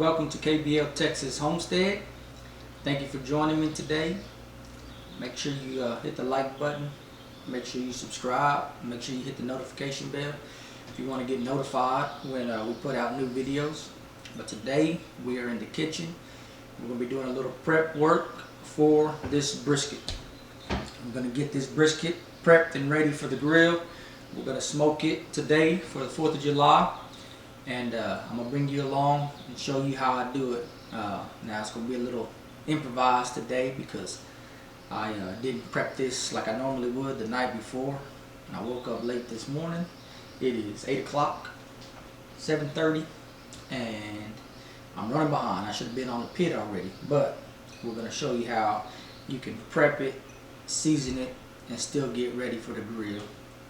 Welcome to KBL Texas Homestead. Thank you for joining me today. Make sure you hit the like button. Make sure you subscribe. Make sure you hit the notification bell if you want to get notified when we put out new videos. But today we are in the kitchen. We're going to be doing a little prep work for this brisket. I'm going to get this brisket prepped and ready for the grill. We're going to smoke it today for the 4th of July. And I'm going to bring you along and show you how I do it. Now it's going to be a little improvised today because I didn't prep this like I normally would the night before. And I woke up late this morning. It is 8 o'clock, 7:30, and I'm running behind. I should have been on the pit already, but we're going to show you how you can prep it, season it, and still get ready for the grill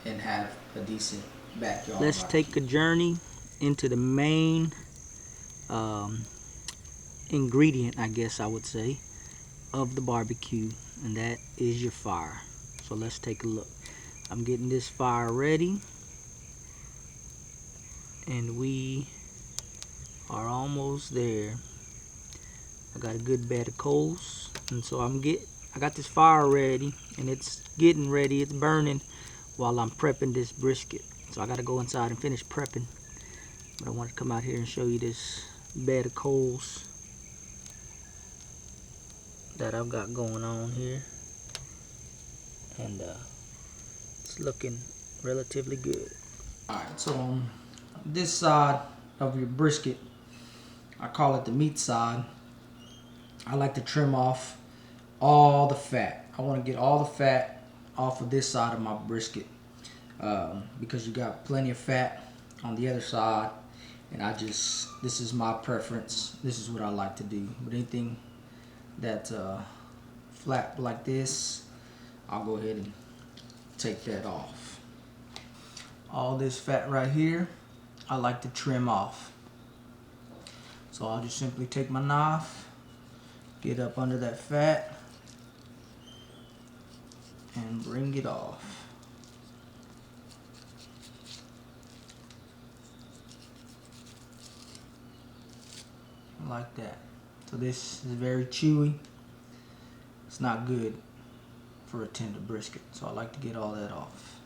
and have a decent backyard. Let's take a journey into the main ingredient, I guess I would say, of the barbecue, and that is your fire. So let's take a look. I'm getting this fire ready, and we are almost there. I got a good bed of coals, and so I got this fire ready, and it's getting ready. It's burning while I'm prepping this brisket. So I got to go inside and finish prepping. But I want to come out here and show you this bed of coals that I've got going on here, and it's looking relatively good. Alright, so on this side of your brisket, I call it the meat side, I like to trim off all the fat. I want to get all the fat off of this side of my brisket because you got plenty of fat on the other side. And this is my preference. This is what I like to do. But anything that's flat like this, I'll go ahead and take that off. All this fat right here, I like to trim off. So I'll just simply take my knife, get up under that fat, and bring it off. Like that. So this is very chewy. It's not good for a tender brisket, so I like to get all that off.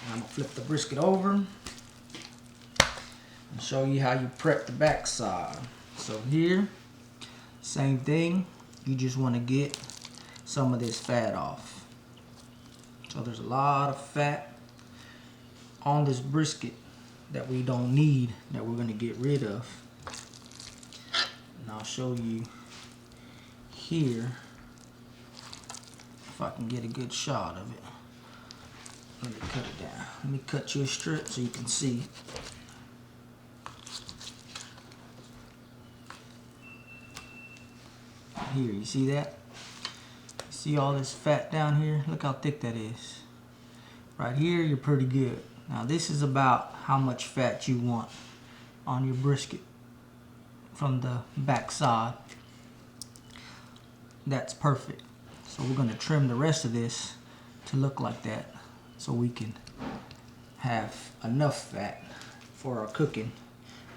I'm going to flip the brisket over and show you how you prep the back side. So here, same thing, you just want to get some of this fat off. So there's a lot of fat on this brisket. that we don't need that we're going to get rid of. And I'll show you here if I can get a good shot of it. Let me cut it down. Let me cut you a strip so you can see. Here, you see that? You see all this fat down here? Look how thick that is. Right here, you're pretty good. Now this is about how much fat you want on your brisket from the back side. That's perfect. So we're going to trim the rest of this to look like that so we can have enough fat for our cooking,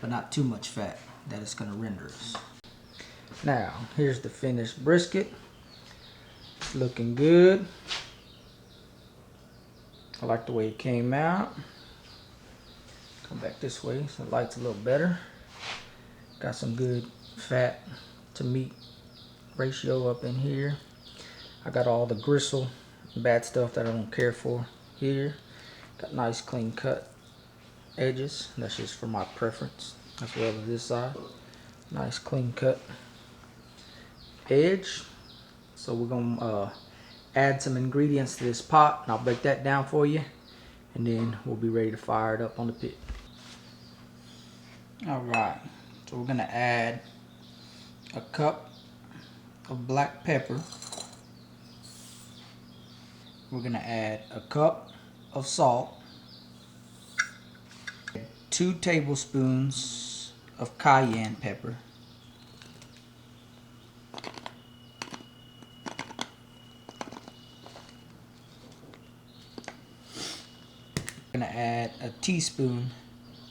but not too much fat that it's going to render us. Now, here's the finished brisket. It's looking good. I like the way it came out. Come back this way so the light's a little better. Got some good fat to meat ratio up in here. I got all the gristle, bad stuff that I don't care for here. Got nice clean cut edges. That's just for my preference, as well as this side. Nice clean cut edge. So we're gonna add some ingredients to this pot, and I'll break that down for you, and then we'll be ready to fire it up on the pit. Alright, so we're gonna add a cup of black pepper. We're gonna add a cup of salt, 2 tablespoons of cayenne pepper, we're gonna add a teaspoon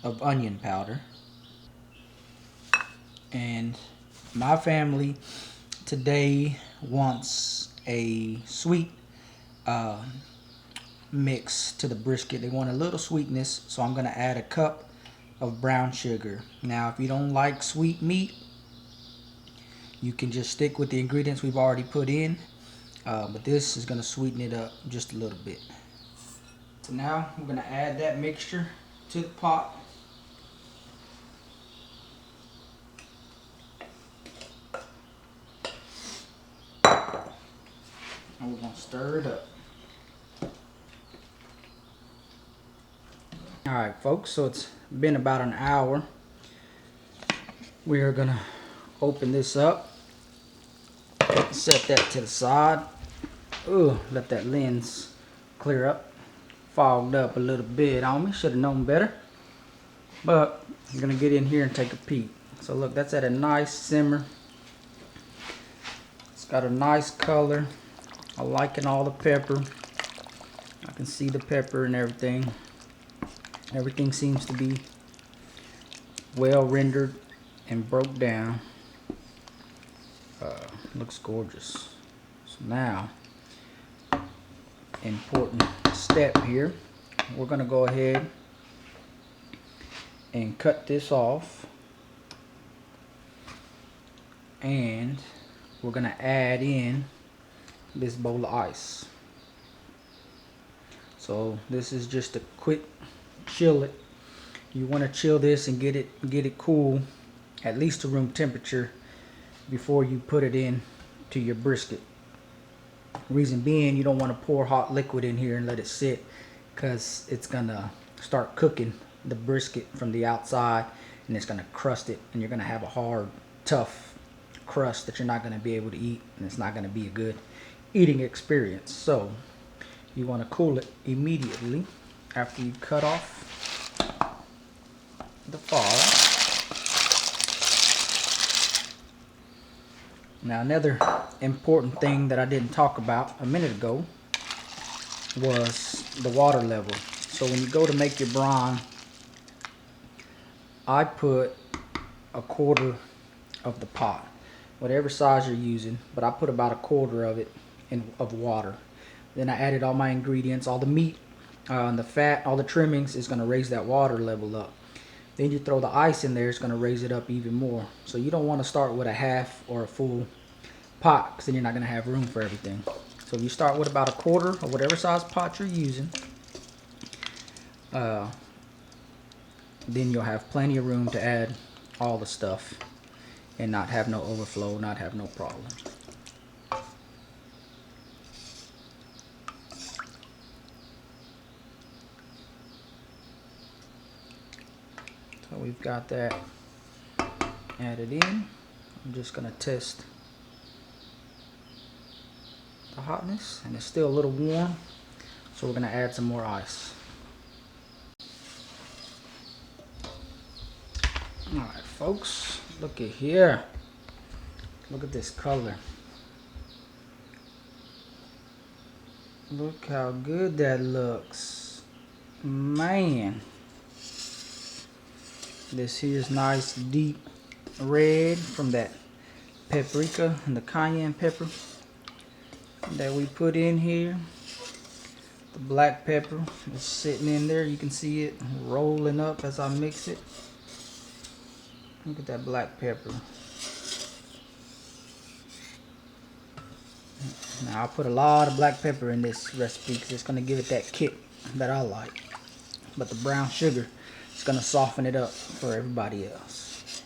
of onion powder. And my family today wants a sweet mix to the brisket. They want a little sweetness, so I'm gonna add a cup of brown sugar. Now if you don't like sweet meat, you can just stick with the ingredients we've already put in, but this is gonna sweeten it up just a little bit. So now we're gonna add that mixture to the pot. And we're gonna stir it up. Alright folks, so it's been about an hour. We are gonna open this up, set that to the side. Ooh, let that lens clear up. Fogged up a little bit on me, should have known better. But I'm gonna get in here and take a peek. So look, that's at a nice simmer. It's got a nice color. I'm liking all the pepper. I can see the pepper and everything. Everything seems to be well rendered and broke down. Looks gorgeous. So now, important step here. We're gonna go ahead and cut this off. And we're gonna add in this bowl of ice. So this is just a quick chill it. You want to chill this and get it cool, at least to room temperature, before you put it in to your brisket. Reason being, you don't want to pour hot liquid in here and let it sit, because it's gonna start cooking the brisket from the outside and it's gonna crust it, and you're gonna have a hard, tough crust that you're not gonna be able to eat, and it's not gonna be a good eating experience. So you want to cool it immediately after you cut off the fire. Now another important thing that I didn't talk about a minute ago was the water level. So when you go to make your brine, I put a quarter of the pot, whatever size you're using, but I put about a quarter of it of water. Then I added all my ingredients, all the meat, and the fat, all the trimmings is going to raise that water level up. Then you throw the ice in there, it's going to raise it up even more. So you don't want to start with a half or a full pot, because then you're not going to have room for everything. So you start with about a quarter of whatever size pot you're using. Then you'll have plenty of room to add all the stuff and not have no overflow, not have no problems. So we've got that added in. I'm just gonna test the hotness, and it's still a little warm, so we're gonna add some more ice. Alright folks, look at here. Look at this color. Look how good that looks. Man. This here's nice deep red from that paprika and the cayenne pepper that we put in here. The black pepper is sitting in there. You can see it rolling up as I mix it. Look at that black pepper. Now I'll put a lot of black pepper in this recipe because it's going to give it that kick that I like. But the brown sugar is going to soften it up for everybody else.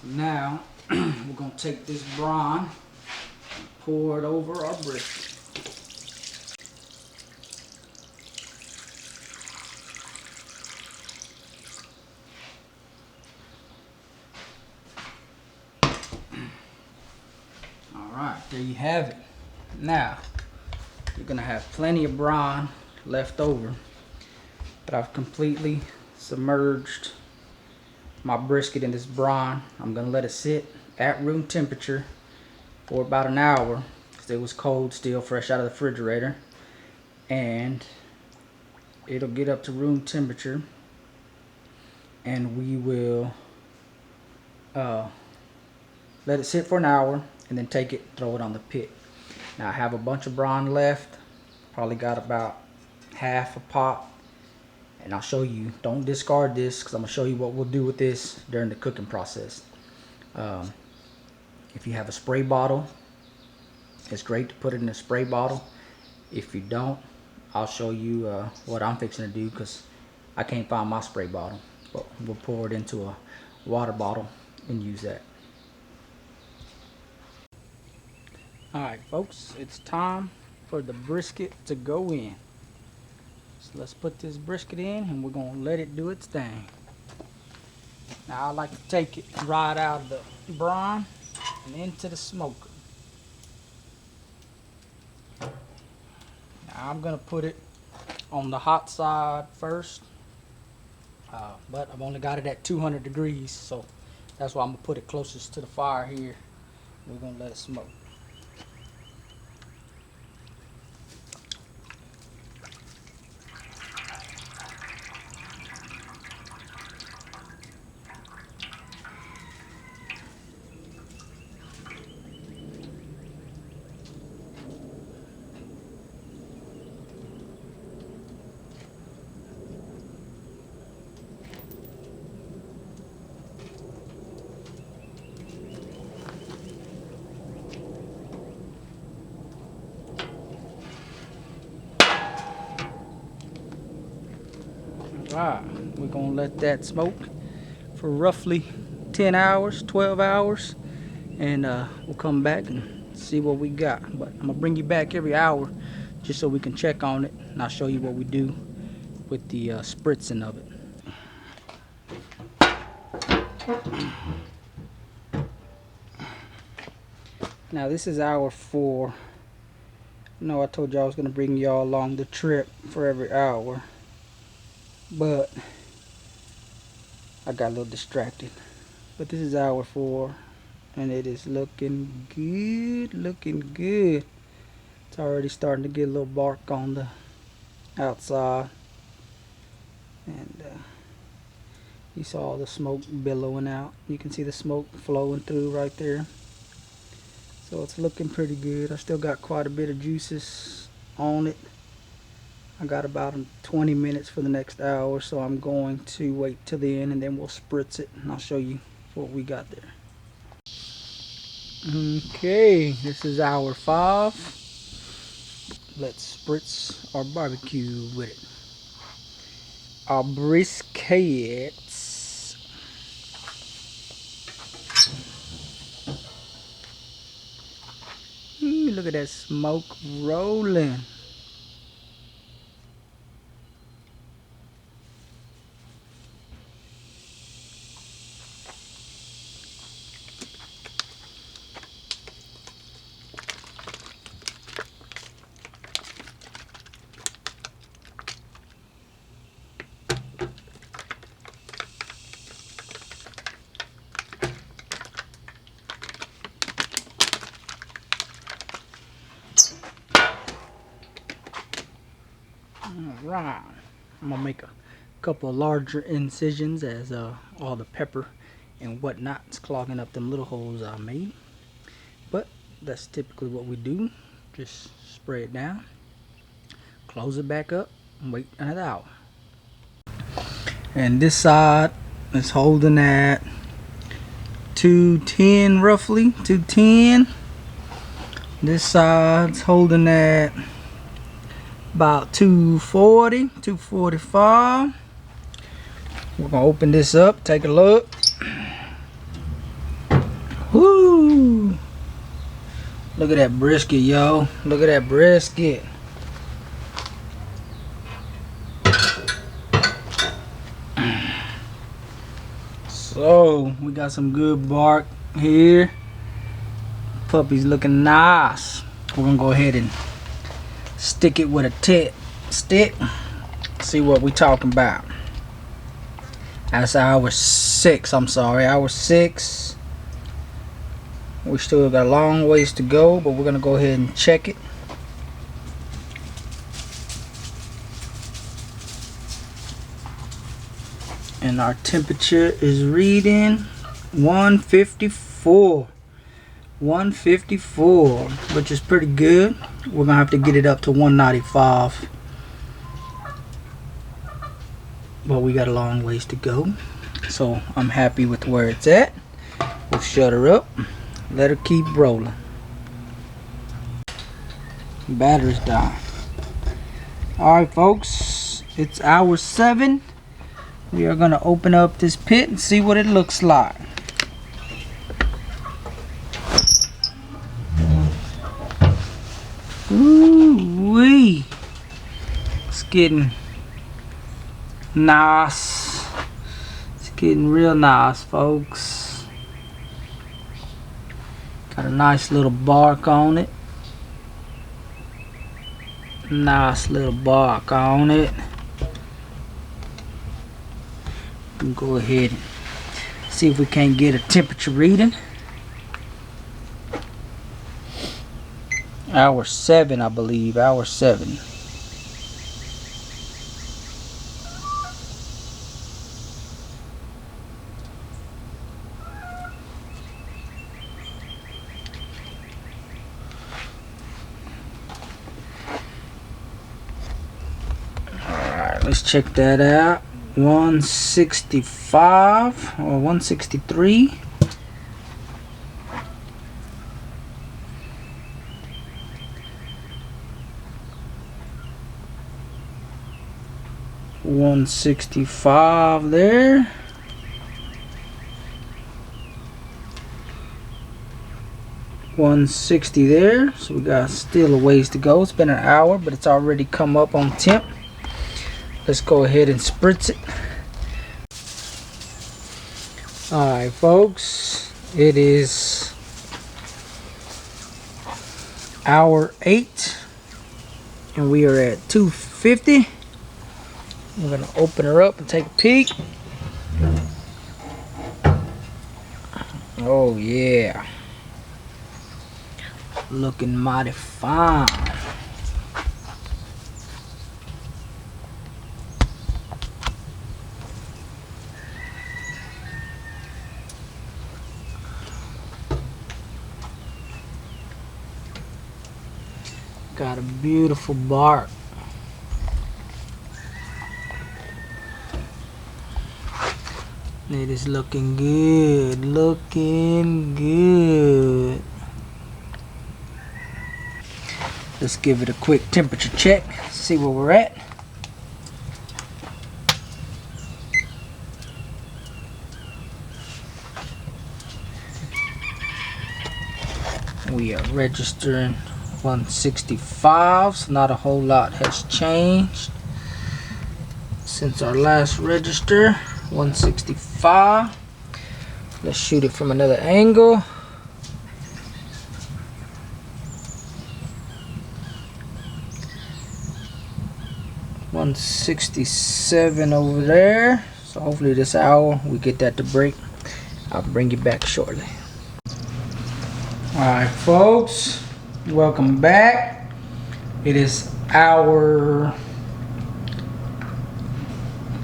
Now we're going to take this brine and pour it over our brisket. Alright, there you have it. Now, you're going to have plenty of brine left over, but I've completely submerged my brisket in this brine. I'm going to let it sit at room temperature for about an hour because it was cold still, fresh out of the refrigerator. And it'll get up to room temperature, and we will let it sit for an hour and then take it, throw it on the pit. Now I have a bunch of brine left, probably got about half a pot, and I'll show you. Don't discard this because I'm going to show you what we'll do with this during the cooking process. If you have a spray bottle, it's great to put it in a spray bottle. If you don't, I'll show you what I'm fixing to do because I can't find my spray bottle. But we'll pour it into a water bottle and use that. Alright folks, it's time for the brisket to go in. So let's put this brisket in and we're going to let it do its thing. Now I like to take it right out of the brine and into the smoker. Now I'm going to put it on the hot side first, but I've only got it at 200 degrees, so that's why I'm going to put it closest to the fire here. We're going to let it smoke. Alright, we're going to let that smoke for roughly 10 hours, 12 hours, and we'll come back and see what we got. But I'm going to bring you back every hour just so we can check on it, and I'll show you what we do with the spritzing of it. Now this is hour 4. I told you I was going to bring y'all along the trip for every hour, but I got a little distracted. But this is hour 4 and it is looking good, looking good. It's already starting to get a little bark on the outside, and you saw the smoke billowing out. You can see the smoke flowing through right there, so it's looking pretty good. I still got quite a bit of juices on it. I got about 20 minutes for the next hour, so I'm going to wait till the end and then we'll spritz it and I'll show you what we got there. Okay, this is hour 5. Let's spritz our barbecue with it. Our briskets. Look at that smoke rolling. Alright, I'm gonna make a couple of larger incisions as all the pepper and whatnot is clogging up them little holes I made. But that's typically what we do. Just spray it down, close it back up, and wait another hour. And this side is holding at 210 roughly, 210. This side's holding at about 240, 245. We're gonna open this up, take a look. Woo! Look at that brisket, yo. Look at that brisket. So we got some good bark here. Puppy's looking nice. We're gonna go ahead and stick it with a stick. See what we talking about. That's hour 6. I'm sorry, hour 6. We still got a long ways to go, but we're gonna go ahead and check it. And our temperature is reading 154. 154, which is pretty good. We're gonna have to get it up to 195, but we got a long ways to go. So I'm happy with where it's at. We'll shut her up, let her keep rolling. Battery's down. Alright folks, it's hour 7. We are gonna open up this pit and see what it looks like. Ooh-wee. It's getting nice. It's getting real nice, folks. Got a nice little bark on it. Nice little bark on it. We can go ahead and see if we can't get a temperature reading. Hour 7, I believe. Hour 7. Alright, let's check that out. 165 or 163. $165 there. $160 there. So we got still a ways to go. It's been an hour, but it's already come up on temp. Let's go ahead and spritz it. Alright folks, it is hour 8 and we are at 250. We're gonna open her up and take a peek. Oh yeah, looking mighty fine. Got a beautiful bark. It is looking good, looking good. Let's give it a quick temperature check, see where we're at. We are registering 165, so not a whole lot has changed since our last register. 165. Let's shoot it from another angle. $167 over there. So hopefully this hour we get that to break. I'll bring you back shortly. Alright folks, welcome back. It is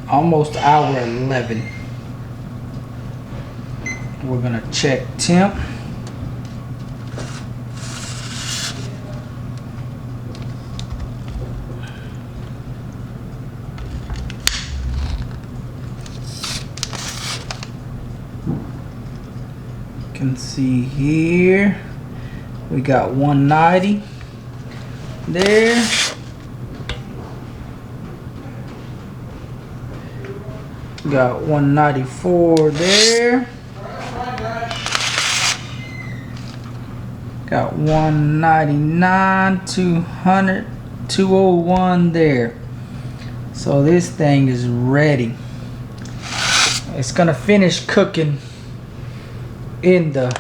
almost hour 11. We're gonna check temp. Can see here we got 190 there. Got 194 there. Got 199, 200, 201 there. So this thing is ready. It's gonna finish cooking in the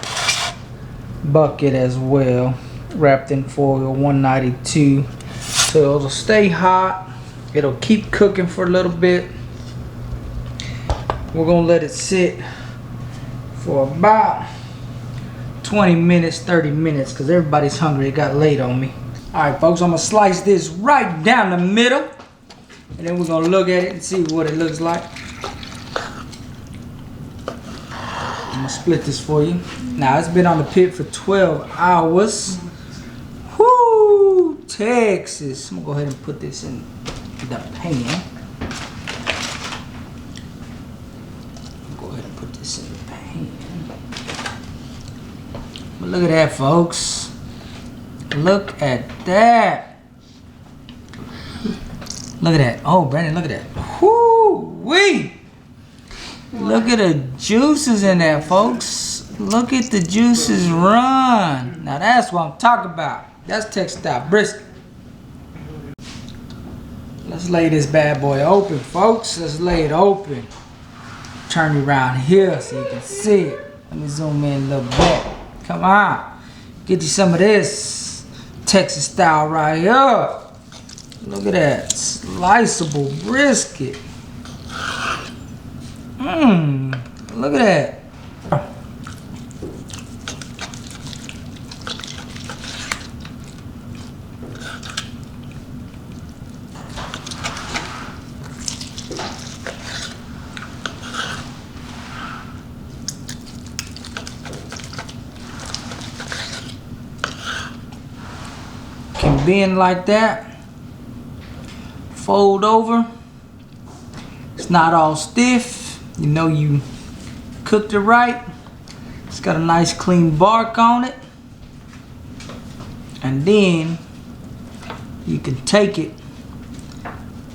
bucket as well, wrapped in foil. 192, so it'll stay hot. It'll keep cooking for a little bit. We're gonna let it sit for about 20 minutes, 30 minutes, because everybody's hungry. It got late on me. Alright folks, I'm gonna slice this right down the middle, and then we're gonna look at it and see what it looks like. I'm gonna split this for you. Now it's been on the pit for 12 hours. Whoo, Texas. I'm gonna go ahead and put this in the pan. Go ahead and put this in the pan. But look at that, folks. Look at that. Look at that. Oh, Brandon, look at that. Whoo-wee. Look at the juices in there, folks. Look at the juices run. Now that's what I'm talking about. That's Texas-style brisket. Let's lay this bad boy open, folks. Let's lay it open. Turn it around here so you can see it. Let me zoom in a little bit. Come on. Get you some of this Texas style right here. Look at that. Sliceable brisket. Look at that. Can bend like that. Fold over. It's not all stiff. You know you cooked it right. It's got a nice clean bark on it. And then you can take it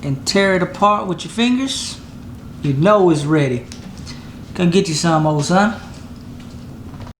and tear it apart with your fingers. You know it's ready. Come get you some, old son.